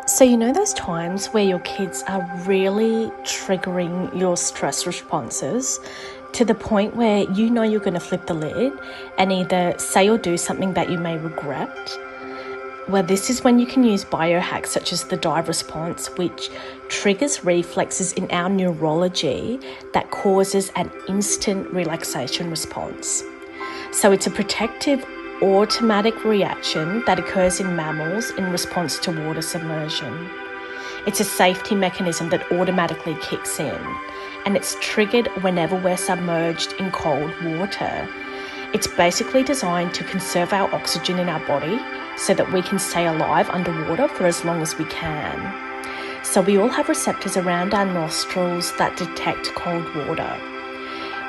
So you know those times where your kids are really triggering your stress responses to the point where you know you're going to flip the lid and either say or do something that you may regret? Well, this is when you can use biohacks such as the dive response, which triggers reflexes in our neurology that causes an instant relaxation response. So it's a protective automatic reaction that occurs in mammals in response to water submersion. It's a safety mechanism that automatically kicks in, and it's triggered whenever we're submerged in cold water. It's basically designed to conserve our oxygen in our body so that we can stay alive underwater for as long as we can. So we all have receptors around our nostrils that detect cold water.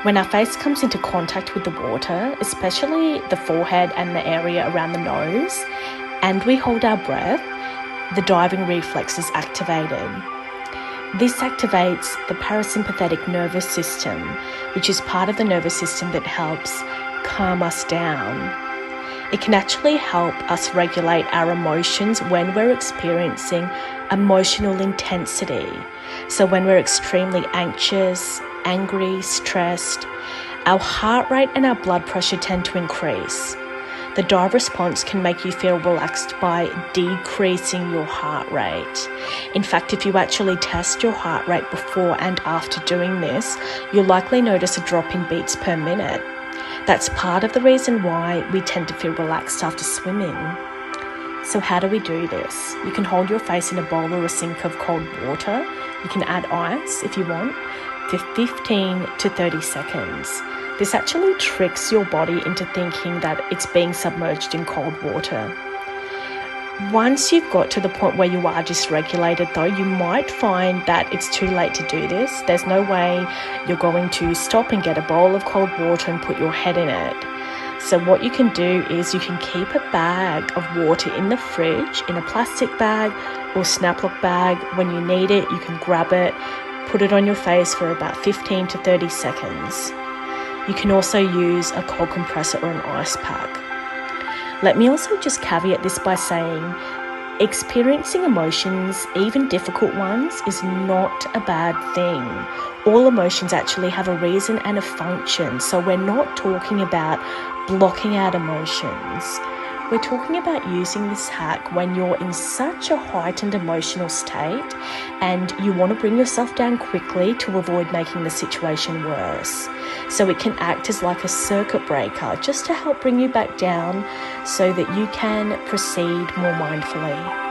When our face comes into contact with the water, especially the forehead and the area around the nose, and we hold our breath, the diving reflex is activated. This activates the parasympathetic nervous system, which is part of the nervous system that helps calm us down. It can actually help us regulate our emotions when we're experiencing emotional intensity. So when we're extremely anxious, angry, stressed, our heart rate and our blood pressure tend to increase. The dive response can make you feel relaxed by decreasing your heart rate. In fact, if you actually test your heart rate before and after doing this, you'll likely notice a drop in beats per minute. That's part of the reason why we tend to feel relaxed after swimming. So how do we do this? You can hold your face in a bowl or a sink of cold water. You can add ice if you want for 15 to 30 seconds. This actually tricks your body into thinking that it's being submerged in cold water. Once you've got to the point where you are dysregulated though, you might find that it's too late to do this. There's no way you're going to stop and get a bowl of cold water and put your head in it. So what you can do is you can keep a bag of water in the fridge, in a plastic bag or Snaplock bag. When you need it, you can grab it, put it on your face for about 15 to 30 seconds. You can also use a cold compressor or an ice pack. Let me also just caveat this by saying experiencing emotions, even difficult ones, is not a bad thing. All emotions actually have a reason and a function, so we're not talking about blocking out emotions. We're talking about using this hack when you're in such a heightened emotional state and you want to bring yourself down quickly to avoid making the situation worse. So it can act as like a circuit breaker just to help bring you back down so that you can proceed more mindfully.